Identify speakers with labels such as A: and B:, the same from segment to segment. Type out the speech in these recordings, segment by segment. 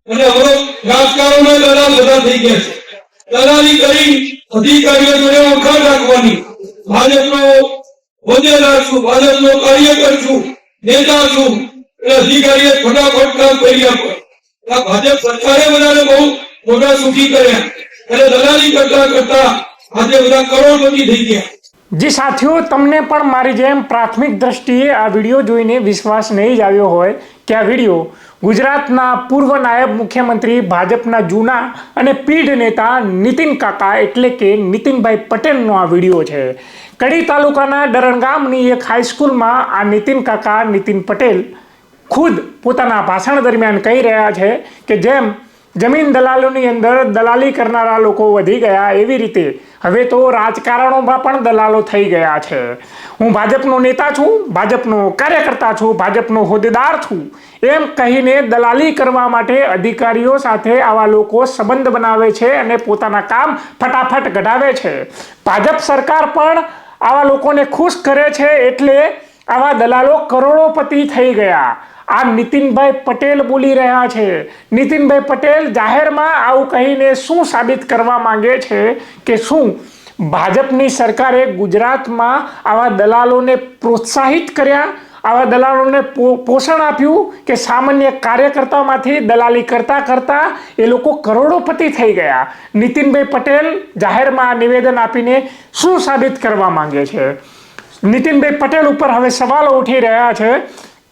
A: અને હવે રાજકારણમાં દલાલ બધા થઈ ગયા છે. દલાલી કરી અધિકારીઓ જોડે વખાણ રાખવાની. ભાજપનો હોદ્દેદાર છું, ભાજપનો કાર્યકર છું, નેતા છું, એટલે અધિકારીએ ફટાફટ કામ કરી આપે. ભાજપ સરકારે બધાને બહુ મોટા સુખી કર્યા અને દલાલી કરતા કરતા આજે બધા કરોડપતિ થઈ ગયા.
B: જી સાથીઓ, તમને પણ મારી જેમ પ્રાથમિક દ્રષ્ટિએ આ વિડીયો જોઈને વિશ્વાસ નહીં જ આવ્યો હોય કે આ વિડીયો ગુજરાતના પૂર્વ નાયબ મુખ્યમંત્રી ભાજપના જૂના અને પીઢ નેતા નીતિન કાકા એટલે કે નીતિનભાઈ પટેલનો આ વિડીયો છે. કડી તાલુકાના ડરણ ગામની એક હાઈસ્કૂલમાં આ નીતિન કાકા નીતિન પટેલ ખુદ પોતાના ભાષણ દરમિયાન કહી રહ્યા છે કે જેમ જમીન દલાલોની અંદર દલાલી કરનારા લોકો વધી ગયા એવી રીતે હવે તો રાજકારણોમાં પણ દલાલો થઈ ગયા છે. હું ભાજપનો નેતા છું, ભાજપનો કાર્યકર્તા છું, ભાજપનો હોદ્દેદાર છું એમ કહીને દલાલી કરવા માટે અધિકારીઓ સાથે આવા લોકો સંબંધ બનાવે છે અને પોતાના કામ ફટાફટ કઢાવે છે. ભાજપ સરકાર પણ આવા લોકોને ખુશ કરે છે એટલે આવા દલાલો કરોડોપતિ થઈ ગયા. આ નીતિનભાઈ પટેલ બોલી રહ્યા છે. નીતિનભાઈ પટેલ જાહેરમાં આવું કહીને શું સાબિત કરવા માંગે છે કે શું ભાજપની સરકારે ગુજરાતમાં આવા દલાલોને પ્રોત્સાહિત કર્યા, આવા દલાલોને પોષણ આપ્યું કે સામાન્ય કાર્યકર્તામાંથી દલાલી કરતા કરતા એ લોકો કરોડોપતિ થઈ ગયા. નીતિનભાઈ પટેલ જાહેરમાં નિવેદન આપીને શું સાબિત કરવા માંગે છે? નીતિનભાઈ પટેલ ઉપર હવે સવાલો ઉઠી રહ્યા છે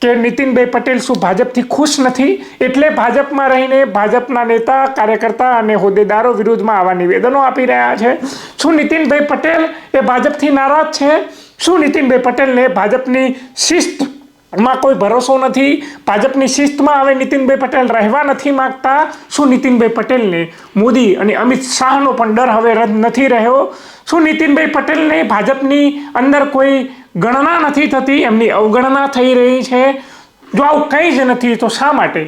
B: કે નીતિનભાઈ પટેલ શું ભાજપથી ખુશ નથી એટલે ભાજપમાં રહીને ભાજપના નેતા, કાર્યકર્તા અને હોદ્દેદારો વિરુદ્ધમાં આવા નિવેદનો આપી રહ્યા છે? શું નીતિનભાઈ પટેલ એ ભાજપથી નારાજ છે? શું નીતિનભાઈ પટેલને ભાજપની શિસ્તમાં કોઈ ભરોસો નથી? ભાજપની શિસ્તમાં હવે નીતિનભાઈ પટેલ રહેવા નથી માંગતા? શું નીતિનભાઈ પટેલને મોદી અને અમિત શાહનો પણ ડર હવે રદ નથી રહ્યો? શું નીતિનભાઈ પટેલને ભાજપની અંદર કોઈ ગણના નથી થતી, એમની અવગણના થઈ રહી છે? જો આવું કંઈ જ નથી તો શા માટે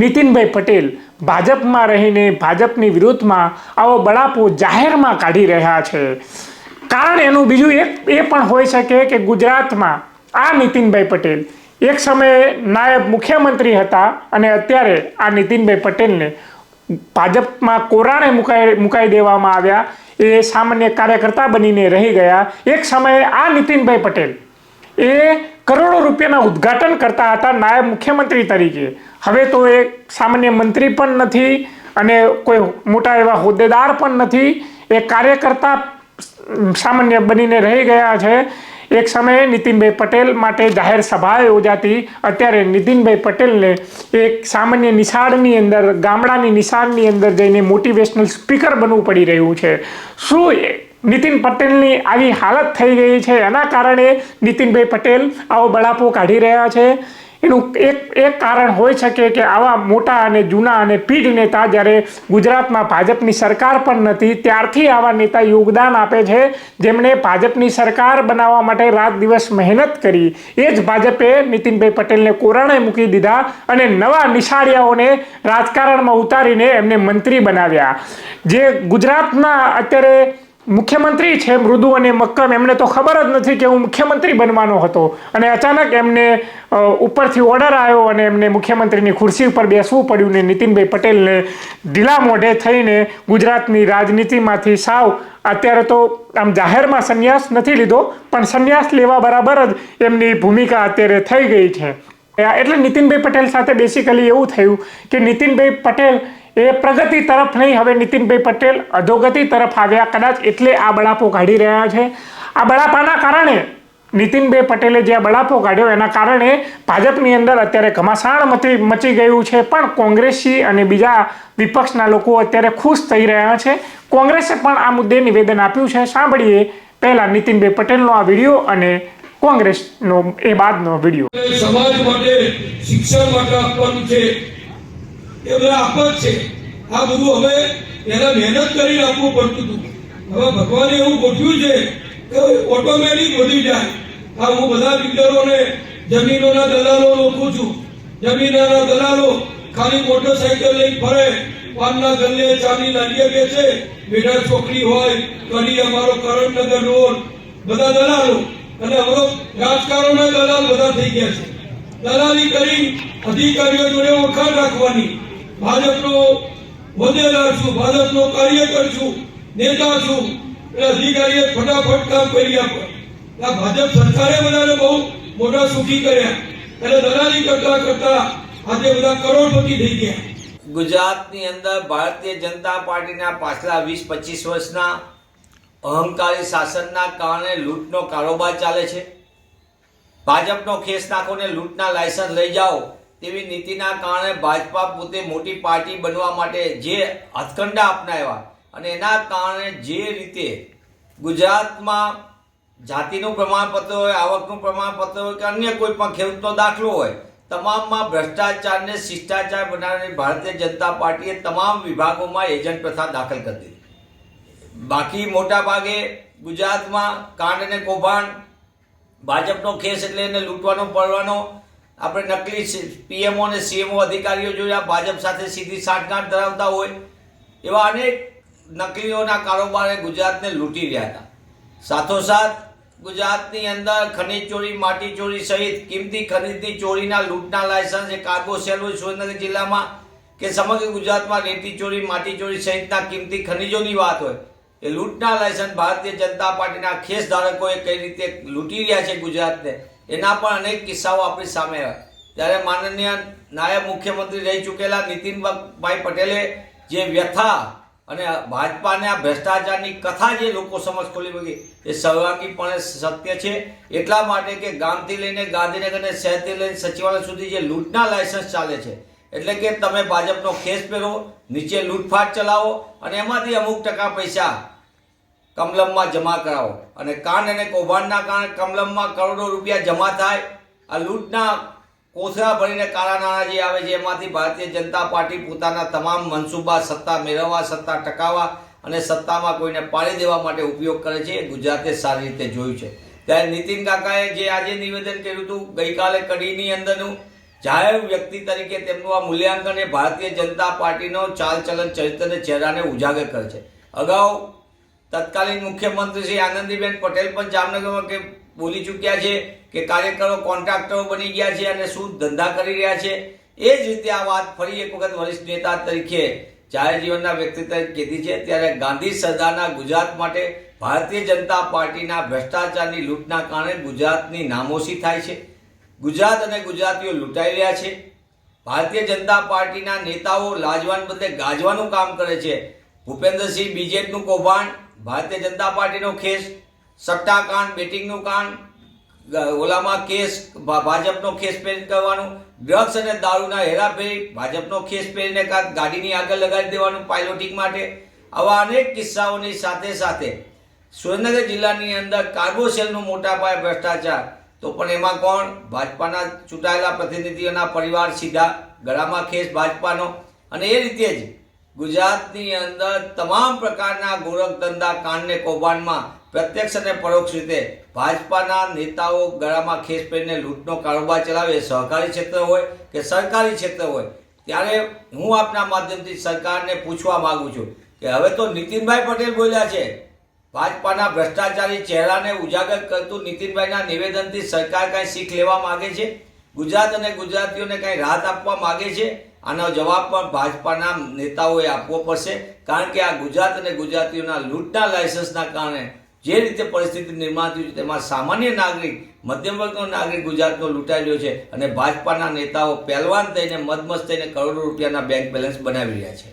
B: નીતિનભાઈ પટેલ ભાજપમાં રહીને ભાજપની વિરુદ્ધમાં આવો બળાપો જાહેરમાં કાઢી રહ્યા છે? કારણ એનું બીજું એ પણ હોઈ શકે કે ગુજરાતમાં આ નીતિનભાઈ પટેલ એક સમયે નાયબ મુખ્યમંત્રી હતા અને અત્યારે આ નીતિનભાઈ પટેલને ભાજપમાં કોરાણે મુકાઈ દેવામાં આવ્યા. એ સામાન્ય કાર્યકર્તા બનીને રહી ગયા. એક સમયે આ નીતિનભાઈ પટેલ એ કરોડો રૂપિયાના ઉદ્ઘાટન કરતા હતા નાયબ મુખ્યમંત્રી તરીકે. હવે તો એ સામાન્ય મંત્રી પણ નથી અને કોઈ મોટા એવા હોદ્દેદાર પણ નથી. એ કાર્યકર્તા સામાન્ય બનીને રહી ગયા છે. એક સમયે નીતિનભાઈ પટેલ માટે જાહેર સભા યોજાતી, અત્યારે નીતિનભાઈ પટેલને એક સામાન્ય નિશાળની અંદર, ગામડાની નિશાળની અંદર જઈને મોટિવેશનલ સ્પીકર બનવું પડી રહ્યું છે. શું નીતિન પટેલની આવી હાલત થઈ ગઈ છે એના કારણે નીતિનભાઈ પટેલ આવો બળાપો કાઢી રહ્યા છે? એનું એક કારણ હોઈ શકે કે આવા મોટા અને જૂના અને પીઢ નેતા જ્યારે ગુજરાતમાં ભાજપની સરકાર પણ નથી ત્યારથી આવા નેતા યોગદાન આપે છે, જેમણે ભાજપની સરકાર બનાવવા માટે રાત દિવસ મહેનત કરી. એ જ ભાજપે નીતિનભાઈ પટેલને કોરાણે મૂકી દીધા અને નવા નિશાળિયાઓને રાજકારણમાં ઉતારીને એમને મંત્રી બનાવ્યા. જે ગુજરાતના અત્યારે મુખ્યમંત્રી છે મૃદુ અને મક્કમ, એમને તો ખબર જ નથી કે હું મુખ્યમંત્રી બનવાનો હતો અને અચાનક એમને ઉપરથી ઓર્ડર આવ્યો અને એમને મુખ્યમંત્રીની ખુરશી ઉપર બેસવું પડ્યું ને નીતિનભાઈ પટેલને ઢીલા મોઢે થઈને ગુજરાતની રાજનીતિમાંથી સાવ અત્યારે તો આમ જાહેરમાં સંન્યાસ નથી લીધો પણ સંન્યાસ લેવા બરાબર જ એમની ભૂમિકા અત્યારે થઈ ગઈ છે. એટલે નીતિનભાઈ પટેલ સાથે બેસિકલી એવું થયું કે નીતિનભાઈ પટેલ એ પ્રગતિ તરફ નહીં, હવે નીતિનભાઈ પટેલ અધોગતિ તરફ આવ્યા કદાચ, એટલે આ બળાપો કાઢી રહ્યા છે. આ બળાપાના કારણે નીતિનભાઈ પટેલે જે બળાપો કાઢ્યો એના કારણે ભાજપની અંદર અત્યારે ઘમાસાણ મચી ગયું છે. પણ કોંગ્રેસી અને બીજા વિપક્ષના લોકો અત્યારે ખુશ થઈ રહ્યા છે. કોંગ્રેસે પણ આ મુદ્દે નિવેદન આપ્યું છે. સાંભળીએ પહેલા નીતિનભાઈ પટેલનો આ વિડીયો અને કોંગ્રેસનો એ બાદનો વિડીયો.
A: સમાજ માટે, શિક્ષણ માટે આપવાનું છે એ બધા આપત છે. આ બધું હવે એને મહેનત કરીને આપવું પડતું હતું. હવે ભગવાને એવું ગોઠવ્યું છે કે ઓટોમેટિક વધી જાય. આ હું બધા બિલ્ડરોને જમીનોના દલાલો ઓળખું છું. જમીનના દલાલો ખાલી મોટરસાઇકલ લઈને ફરે, પાનના ગલ્લે ચાની લારીએ બેસે, બેડા ચોકડી હોય, કડી અમારો કરણનગર રોડ, બધા દલાલો. અને હવે રાજકારણમાં દલાલ બધા થઈ ગયા છે. દલાલી કરી અધિકારીઓ જોડે વખાણ રાખવાની. ભાજપનો હોદ્દેદાર છું, ભાજપનો કાર્યકર છું, નેતા છું, એટલે અધિકારીએ ફટાફટ કામ કરી આપે. આ ભાજપ સરકારે બધાને બહુ મોટા સુખી કર્યા, એટલે દલાલી કરતા કરતા આજે બધા કરોડપતિ થઈ ગયા.
C: ગુજરાતની અંદર ભારતીય જનતા પાર્ટીના પાછલા 20-25 વર્ષના અહંકારી શાસનના કારણે લૂંટનો કારોબાર ચાલે છે. ભાજપનો ખેસ નાખો ને લૂંટના લાયસન્સ લઈ જાઓ તેવી નીતિના કારણે ભાજપા પોતે મોટી પાર્ટી બનવા માટે જે હથકંડા અપનાવ્યા અને એના કારણે જે રીતે ગુજરાતમાં જાતિનું પ્રમાણપત્ર હોય, આવકનું પ્રમાણપત્ર હોય કે અન્ય કોઈ પણ ખેડૂતનો દાખલો હોય, તમામમાં ભ્રષ્ટાચારને શિષ્ટાચાર બનાવીને ભારતીય જનતા પાર્ટીએ તમામ વિભાગોમાં એજન્ટ પ્રથા દાખલ કરી દીધી. બાકી મોટા ભાગે ગુજરાતમાં કાંડ અને કૌભાંડ, ભાજપનો ખેસ એટલે એને લૂંટવાનો પડવાનો. આપણે નકલી પીએમઓ અને સીએમઓ અધિકારીઓ જોયા ભાજપ સાથે સીધી સાંઠગાંઠ ધરાવતા હોય એવા અનેક નકલીઓના કારોબારે ગુજરાતને લૂંટી રહ્યા હતા. સાથોસાથ ગુજરાતની અંદર ખનીજ ચોરી, માટી ચોરી સહિત કિંમતી ખનીજની ચોરીના લૂંટના લાયસન્સ એ કાર્ગો સેલ હોય સુરેન્દ્રનગર જિલ્લામાં કે સમગ્ર ગુજરાતમાં રેતી ચોરી, માટી ચોરી સહિતના કિંમતી ખનીજોની વાત હોય, એ લૂંટના લાયસન્સ ભારતીય જનતા પાર્ટીના ખેસ ધારકોએ કઈ રીતે લૂંટી રહ્યા છે ગુજરાતને, એના પણ અનેક કિસ્સાઓ આપણી સામે આવ્યા. ત્યારે માનનીય નાયબ મુખ્યમંત્રી રહી ચૂકેલા નીતિનભાઈ પટેલે જે વ્યથા અને ભાજપાને આ ભ્રષ્ટાચારની કથા જે લોકો સમક્ષ ખોલી મૂકી એ સર્વાંગીપણે સત્ય છે. એટલા માટે કે ગામથી લઈને ગાંધીનગર અને શહેરથી લઈને સચિવાલય સુધી જે લૂંટના લાયસન્સ ચાલે છે, એટલે કે તમે ભાજપનો ખેસ પહેરો, નીચે લૂંટફાટ ચલાવો અને એમાંથી અમુક ટકા પૈસા કમલમમાં જમા કરાવો અને કાંડ અને કૌભાંડના કારણે કમલમમાં કરોડો રૂપિયા જમા થાય. આ લૂંટના કોથળા ભરીને કાળા નાણાં જે આવે છે એમાંથી ભારતીય જનતા પાર્ટી પોતાના તમામ મનસૂબા સત્તા મેળવવા, સત્તા ટકાવવા અને સત્તામાં કોઈને પાડી દેવા માટે ઉપયોગ કરે છે. એ ગુજરાતે સારી રીતે જોયું છે. ત્યારે નીતિન કાકાએ જે આજે નિવેદન કર્યું હતું ગઈકાલે કડીની અંદરનું, જાહેર વ્યક્તિ તરીકે તેમનું આ મૂલ્યાંકન એ ભારતીય જનતા પાર્ટીનો ચાલચલન, ચરિત્ર, ચહેરાને ઉજાગર કરે છે. અગાઉ તત્કાલીન મુખ્યમંત્રી શ્રી આનંદીબેન પટેલ પણ જામનગરમાં કે બોલી ચૂક્યા છે કે કાર્યકરો કોન્ટ્રાક્ટરો બની ગયા છે અને શું ધંધા કરી રહ્યા છે. એ જ રીતે આ વાત ફરી એક વખત વરિષ્ઠ નેતા તરીકે જાહેર જીવનના વ્યક્તિ તરીકે કીધી છે. ત્યારે ગાંધી સરદારના ગુજરાત માટે ભારતીય જનતા પાર્ટીના ભ્રષ્ટાચારની લૂંટના કારણે ગુજરાતની નામોશી થાય છે. ગુજરાત અને ગુજરાતીઓ લૂંટાઈ રહ્યા છે. ભારતીય જનતા પાર્ટીના નેતાઓ લાજવાન બદલે ગાજવાનું કામ કરે છે. ભૂપેન્દ્રસિંહ બીજેપીનું કૌભાંડ, ભારતીય જનતા પાર્ટીનો ખેસ, સટ્ટાકાંડ, બેટિંગનું કાંડ, ઓલામાં કેસ ભાજપનો ખેસ પહેરીને કરવાનું, ડ્રગ્સ અને દારૂના હેરાફેરી ભાજપનો ખેસ પહેરીને ગાડીની આગળ લગાડી દેવાનું પાયલોટિંગ માટે. આવા અનેક કિસ્સાઓની સાથે સાથે સુરેન્દ્રનગર જિલ્લાની અંદર કાર્ગો સેલનો મોટા પાયે ભ્રષ્ટાચાર, તો પણ એમાં કોણ? ભાજપાના ચૂંટાયેલા પ્રતિનિધિઓના પરિવાર, સીધા ગળામાં ખેસ ભાજપાનો. અને એ રીતે જ ગુજરાતની અંદર તમામ પ્રકારના ગોરખ ધંધા, કાંડ ને કૌભાંડમાં પ્રત્યક્ષ અને પરોક્ષ રીતે ભાજપાના નેતાઓ ગળામાં ખેસ પહેરીને લૂંટનો કારોબાર ચલાવે, સહકારી ક્ષેત્ર હોય કે સરકારી ક્ષેત્ર હોય. ત્યારે હું આપના માધ્યમથી સરકારને પૂછવા માંગુ છું કે હવે તો નીતિનભાઈ પટેલ બોલ્યા છે, ભાજપાના ભ્રષ્ટાચારી ચહેરાને ઉજાગર કરતું નીતિનભાઈના નિવેદનથી સરકાર કાંઈ શીખ લેવા માંગે છે? ગુજરાત અને ગુજરાતીઓને કાંઈ રાહત આપવા માંગે છે? આનો જવાબ પણ ભાજપાના નેતાઓએ આપવો પડશે. કારણ કે આ ગુજરાત અને ગુજરાતીઓના લૂંટના લાયસન્સના કારણે જે રીતે પરિસ્થિતિ નિર્માણ થયું છે તેમાં સામાન્ય નાગરિક, મધ્યમ વર્ગનો નાગરિક ગુજરાતનો લૂંટાઈ રહ્યો છે અને ભાજપાના નેતાઓ પહેલવાન થઈને, મદમસ્ત થઈને કરોડો રૂપિયાના બેંક બેલેન્સ બનાવી રહ્યા છે.